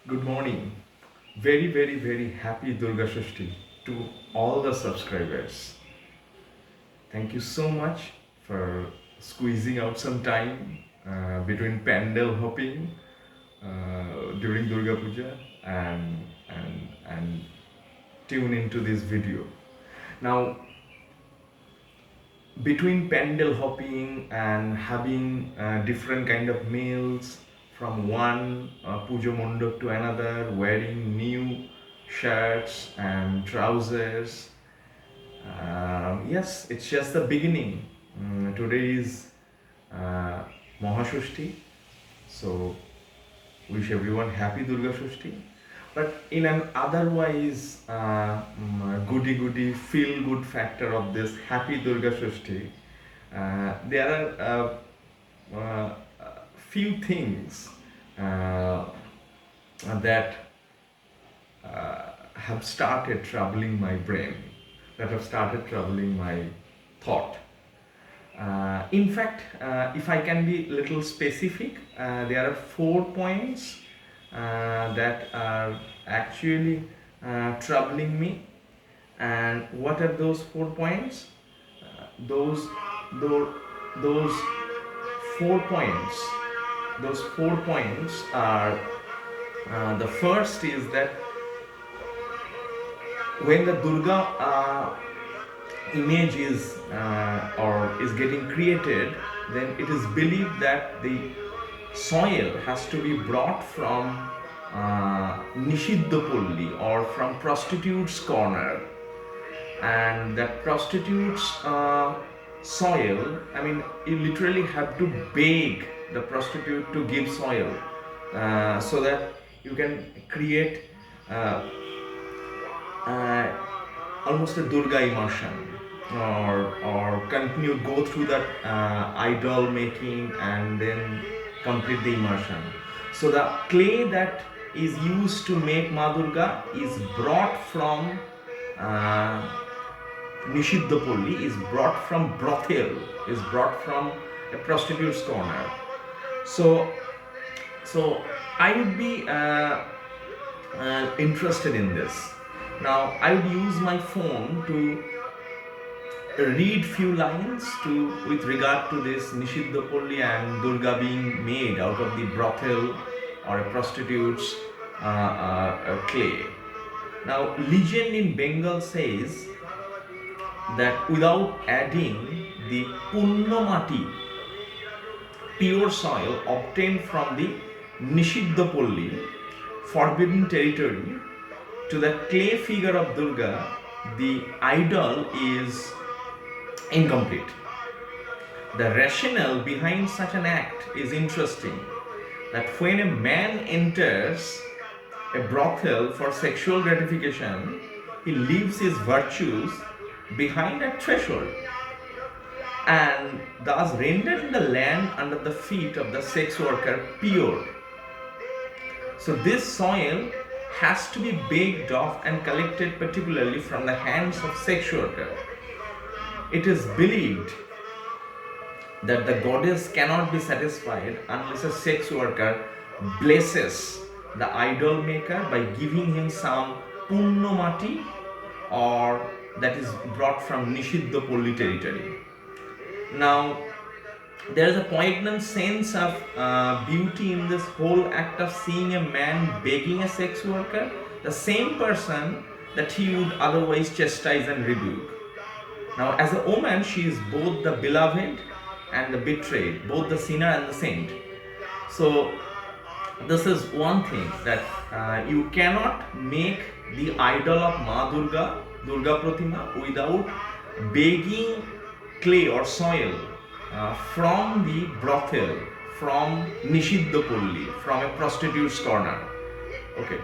Good morning. Very happy Durga Shashti to all the subscribers. Thank you so much for squeezing out some time between pandal hopping during Durga Puja and tune into this video. Now, between pandal hopping and having different kind of meals from one puja mandap to another, wearing new shirts and trousers. Yes, it's just the beginning. Today is uh, Mahashashti, so wish everyone happy Durga Shashti. But in an otherwise goody feel good factor of this happy Durga Shashti, there are uh, few things uh, that have started troubling my brain, that have started troubling my thought. In fact, if I can be little specific, there are 4 points that are actually troubling me. And what are those 4 points? Those, those, those 4 points. Those 4 points are the first is that when the Durga image is or is getting created, then it is believed that the soil has to be brought from Nishiddhapalli or from prostitute's corner, and that prostitute's soil, I mean, you literally have to beg the prostitute to give soil so that you can create uh, almost a Durga immersion, or continue go through that idol making and then complete the immersion. So the clay that is used to make Ma Durga is brought from uh, Nishiddhapalli, is brought from brothel, is brought from a prostitute's corner. So, so I would be interested in this. Now I would use my phone to read few lines to with regard to this Nishiddhapalli and Durga being made out of the brothel or a prostitute's clay. Now, legend in Bengal says that without adding the Punnamati, pure soil obtained from the Nishiddhapalli, forbidden territory, to the clay figure of Durga, the idol is incomplete. The rationale behind such an act is interesting, that when a man enters a brothel for sexual gratification, he leaves his virtues behind a threshold and thus rendering the land under the feet of the sex worker pure. So this soil has to be baked off and collected particularly from the hands of sex worker. It is believed that the goddess cannot be satisfied unless a sex worker blesses the idol maker by giving him some punnamati, or that is brought from Nishiddhapalli territory. Now, there is a poignant sense of beauty in this whole act of seeing a man begging a sex worker, the same person that he would otherwise chastise and rebuke. Now, as a woman, she is both the beloved and the betrayed, both the sinner and the saint. So, this is one thing, that you cannot make the idol of Ma Durga, Durga Pratima, without begging clay or soil from the brothel, from Nishiddhapalli, from a prostitute's corner. Okay,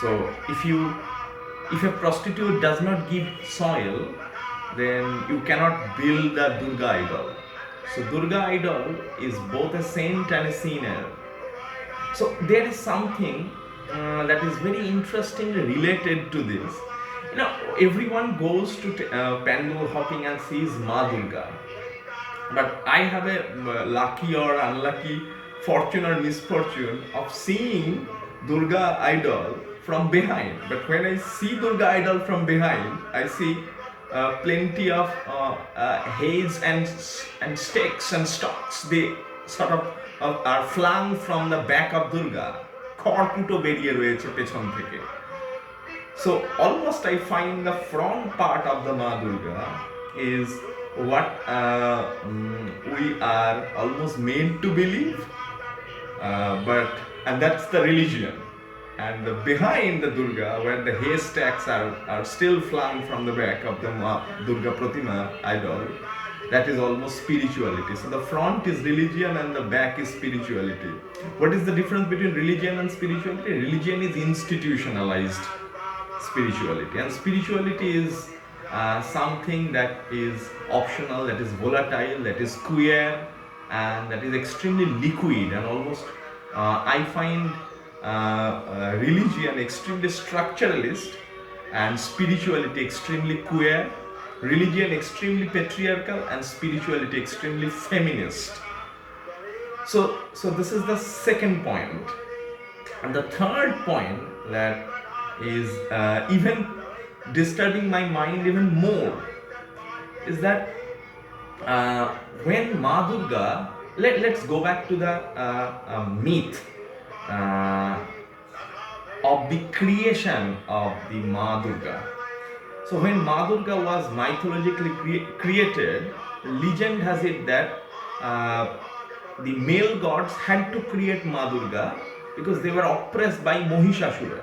so if a prostitute does not give soil, then you cannot build the Durga idol. So Durga idol is both a saint and a sinner. So there is something that is very interestingly related to this. You know, everyone goes to pandal hopping and sees Ma Durga. But I have a lucky or unlucky fortune or misfortune of seeing Durga idol from behind. But when I see Durga idol from behind, I see plenty of heads and sticks and stalks. They sort of are flung from the back of Durga. খড়কুটো বেরিয়ে রয়েছে পেছন থেকে. So almost I find the front part of the Ma Durga is what we are almost made to believe, and that's the religion. And behind the Durga, where the haystacks are still flung from the back of the Ma Durga Pratima idol, that is almost spirituality. So the front is religion and the back is spirituality. What is the difference between religion and spirituality? Religion is institutionalized spirituality, and spirituality is something that is optional, that is volatile, that is queer, and that is extremely liquid, and almost I find religion extremely structuralist and spirituality extremely queer, religion extremely patriarchal, and spirituality extremely feminist. So this is the second point. And the third point that is even disturbing my mind even more is that when Ma Durga, let's go back to the myth of the creation of the Ma Durga. So when Ma Durga was mythologically created, legend has it that the male gods had to create Ma Durga because they were oppressed by Mohishasura.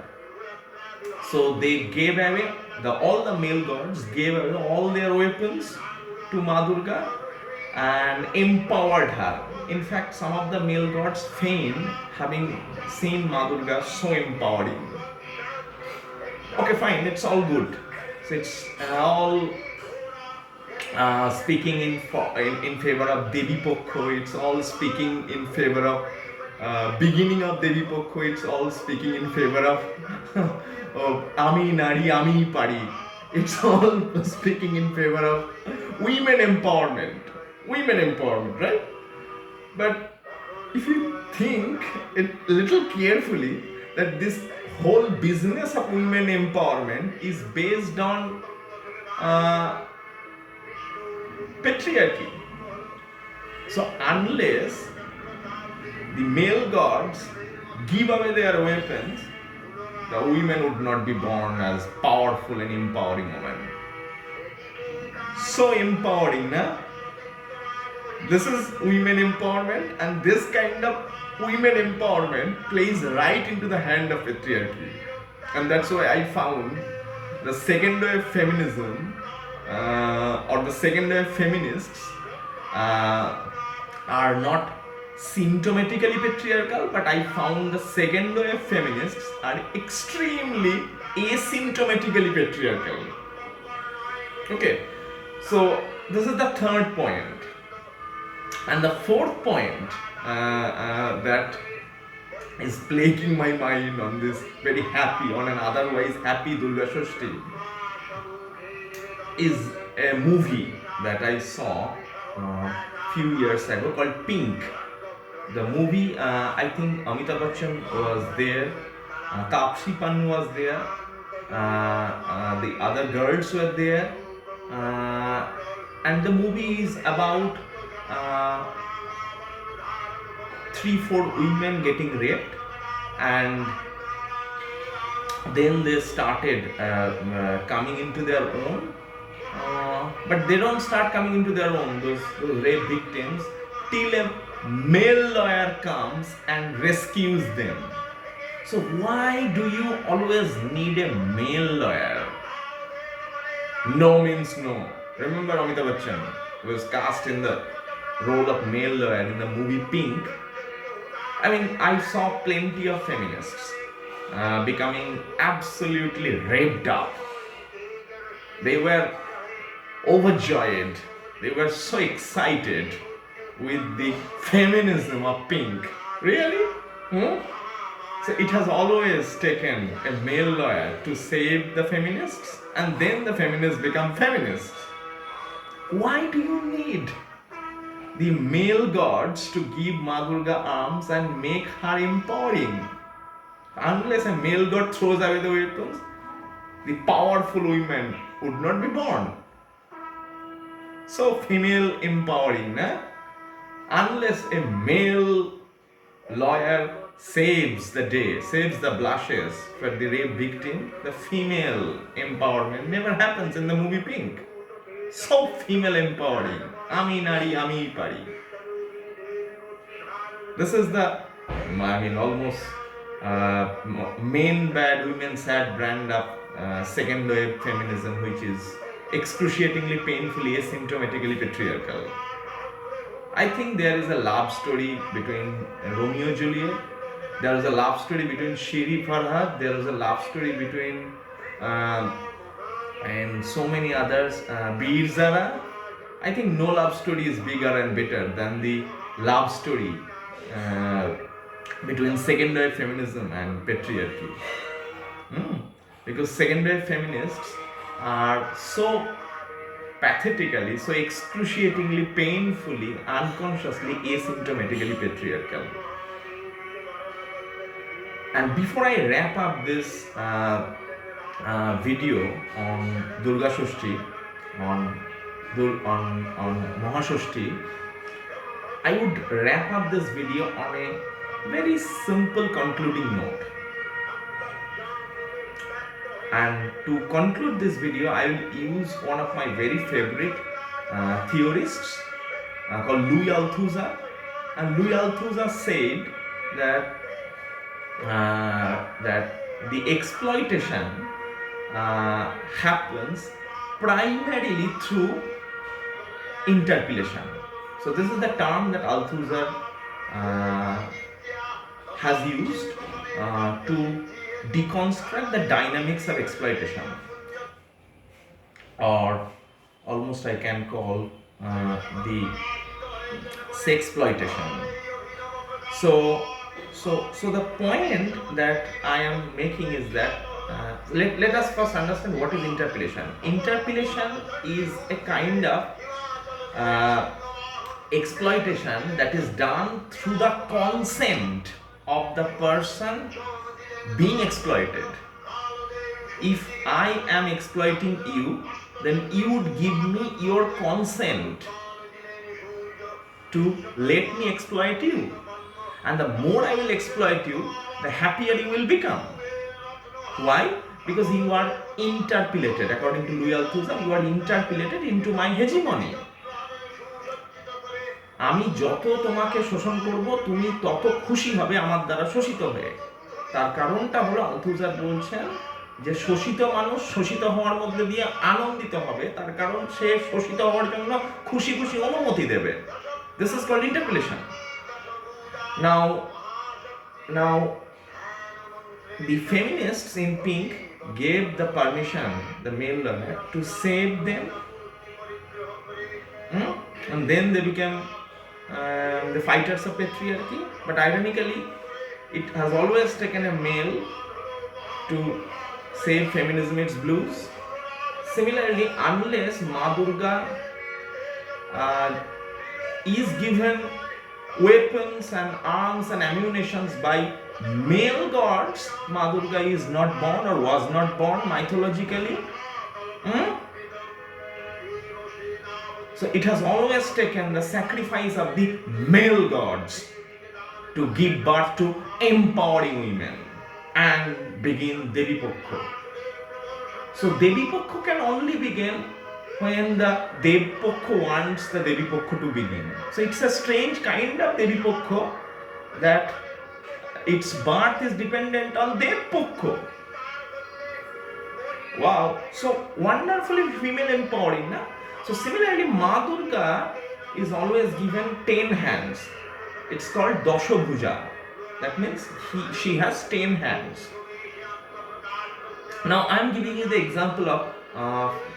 So they gave away, all the male gods gave away all their weapons to Ma Durga and empowered her. In fact, some of the male gods feigned having seen Ma Durga so empowering. Okay, fine, it's all good. So it's all speaking in favor of Devi Pokho. It's all speaking in favor of beginning of Devi Pokho. It's all speaking in favor of Ami Nari, Ami Pari. It's all speaking in favor of women empowerment, right? But if you think it little carefully, that this whole business of women empowerment is based on patriarchy. So unless the male gods give away their weapons, the women would not be born as powerful and empowering women. So empowering, na? This is women empowerment, and this kind of women empowerment plays right into the hand of patriarchy. And that's why I found the second wave feminism or the second wave feminists are not symptomatically patriarchal, but I found the second wave feminists are extremely asymptomatically patriarchal. Okay, so this is the third point. And the fourth point that is plaguing my mind on this very happy, on an otherwise happy Durga Shashti, is a movie that I saw few years ago called Pink. The movie, I think Amitabh Bachchan was there, Taapsee Pannu was there, the other girls were there, and the movie is about 3-4 women getting raped, and then they started coming into their own, but they don't start coming into their own, those rape victims, till a male lawyer comes and rescues them. So why do you always need a male lawyer? No means no. Remember Amitabh Bachchan was cast in the role of male lawyer in the movie Pink. I mean, I saw plenty of feminists becoming absolutely raped up. They were overjoyed. They were so excited with the feminism of Pink. Really? So it has always taken a male lawyer to save the feminists, and then the feminists become feminists. Why do you need the male gods to give Ma Durga arms and make her empowering? Unless a male god throws away the weapons, the powerful women would not be born. So female empowering, na? Unless a male lawyer saves the day, saves the blushes for the rape victim, the female empowerment never happens in the movie Pink. So female empowering. Ami nari, ami pari. This is the, almost men bad, women sad brand of second wave feminism, which is excruciatingly, painfully, asymptomatically patriarchal. I think there is a love story between Romeo and Juliet. There is a love story between Shiri Farhad. There is a love story between and so many others. Bir Zara. I think no love story is bigger and better than the love story between second wave feminism and patriarchy. Because second wave feminists are so pathetically, so excruciatingly, painfully, unconsciously, asymptomatically patriarchal. And before I wrap up this video on Durga Shoshti, on Mahashoshti, I would wrap up this video on a very simple concluding note. And to conclude this video, I will use one of my very favorite theorists called Louis Althusser. And Louis Althusser said that the exploitation happens primarily through interpellation. So this is the term that Althusser has used to deconstruct the dynamics of exploitation, or almost I can call the sexploitation. So the point that I am making is that let us first understand what is interpellation. Interpellation is a kind of exploitation that is done through the consent of the person being exploited. If I am exploiting you, then you would give me your consent to let me exploit you. And the more I will exploit you, the happier you will become. Why? Because you are interpellated. According to Louis Althusser, you are interpellated into my hegemony. আমি যত তোমাকে শোষণ করব, তুমি তত খুশি হবে আমার দ্বারা শোষিত হয়ে। তার কারণটা হলো, আলথুজার বলছেন যে শোষিত মানুষ শোষিত হওয়ার মধ্যে দিয়ে আনন্দিত হবে, তার কারণ সে শোষিত হওয়ার জন্য খুশি খুশি অনুমতি দেবে। This is called interpellation. Now the feminists in Pink gave the permission, the male lawyer, to save them, and then they became the fighters of patriarchy. But ironically, it has always taken a male to save feminism its blues. Similarly, unless Ma Durga is given weapons and arms and ammunitions by male gods, Ma Durga is not born or was not born mythologically. So it has always taken the sacrifice of the male gods to give birth to empowering women and begin Devi Pokkho. So Devi Pokkho can only begin when the Dev Pokkho wants the Devi Pokkho to begin. So it's a strange kind of Devi Pokkho that its birth is dependent on Dev Pokkho. Wow, so wonderfully female empowering, na? So similarly, Ma Durga is always given 10 hands. It's called Dashabhuja. That means she has 10 hands. Now I am giving you the example of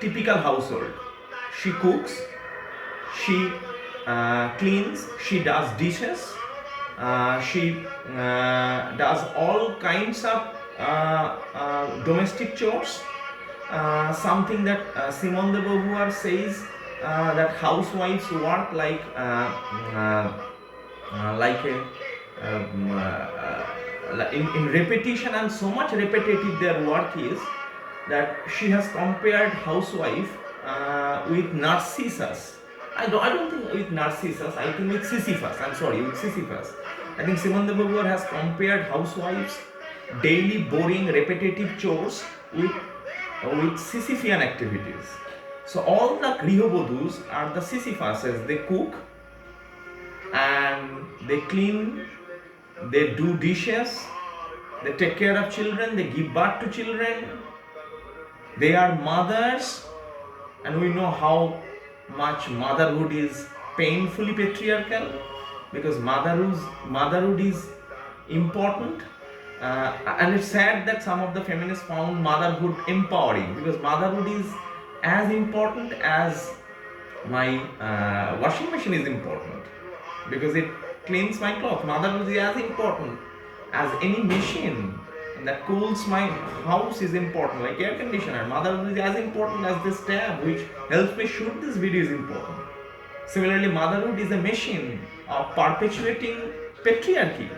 typical household. She cooks, she cleans, she does dishes, she does all kinds of domestic chores. Something that Simone de Beauvoir says that housewives work in repetition, and so much repetitive their work is that she has compared housewife with Narcissus. I don't think with Narcissus, I think with Sisyphus. I'm sorry, with Sisyphus. I think Simone de Beauvoir has compared housewives' daily boring repetitive chores with Sisyphean activities. So all the Grihobodhus are the Sisyphuses. They cook and they clean, they do dishes, they take care of children, they give birth to children, they are mothers, and we know how much motherhood is painfully patriarchal, because motherhood is important. And it's sad that some of the feminists found motherhood empowering, because motherhood is as important as my washing machine is important, because it cleans my clothes. Motherhood is as important as any machine that cools my house is important, like air conditioner. Motherhood is as important as this tab which helps me shoot this video is important. Similarly, motherhood is a machine of perpetuating patriarchy.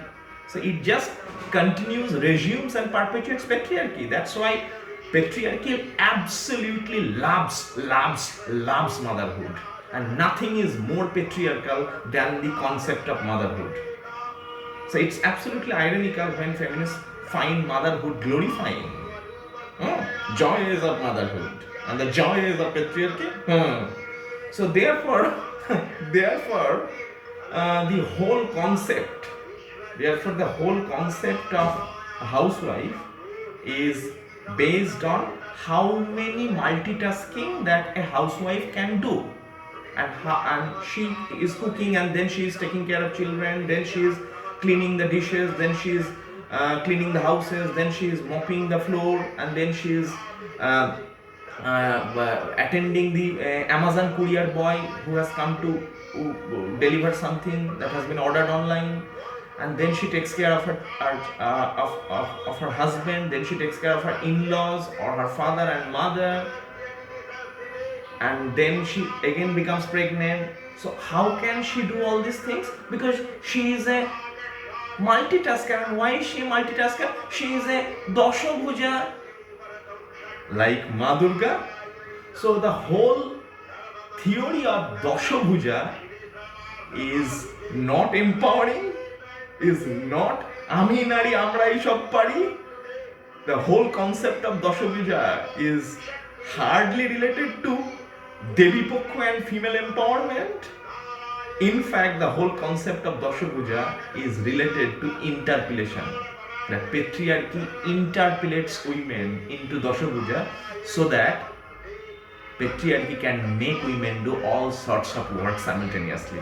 So it just continues, resumes, and perpetuates patriarchy. That's why patriarchy absolutely loves motherhood. And nothing is more patriarchal than the concept of motherhood. So it's absolutely ironical when feminists find motherhood glorifying. Joys of motherhood and the joys of patriarchy. So therefore, the whole concept of a housewife is based on how many multitasking that a housewife can do, and she is cooking, and then she is taking care of children, then she is cleaning the dishes, then she is cleaning the houses, then she is mopping the floor, and then she is attending the Amazon courier boy who has come to deliver something that has been ordered online, and then she takes care of her husband, then she takes care of her in-laws or her father and mother, and then she again becomes pregnant. So how can she do all these things? Because she is a multitasker. And why is she multitasker? She is a Dashabhuja, like Ma Durga. So the whole theory of Dashabhuja is not empowering, is not Ami Nari Amrai Sob Pari. The whole concept of Dashabhuja is hardly related to Devi Pokho and female empowerment. In fact, the whole concept of Dashabhuja is related to interpellation. That patriarchy interpellates women into Dashabhuja so that patriarchy can make women do all sorts of work simultaneously.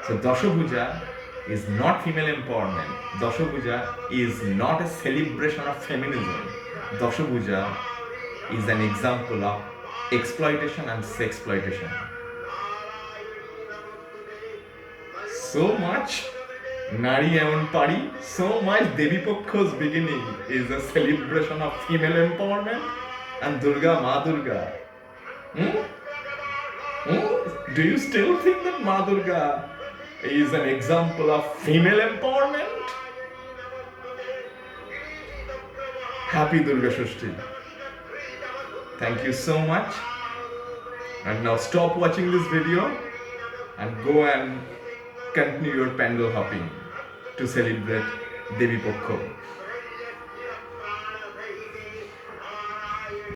So Dashabhuja is not female empowerment. Dashabhuja is not a celebration of feminism. Dashabhuja is an example of exploitation and sexploitation. So much Nari Eman Pari, so much Devi Pokho's beginning is a celebration of female empowerment, and Durga, Ma Durga. Do you still think that Ma Durga is an example of female empowerment? Happy Durga Shashti. Thank you so much. And now stop watching this video and go and continue your pandal hopping to celebrate Devi Pokho.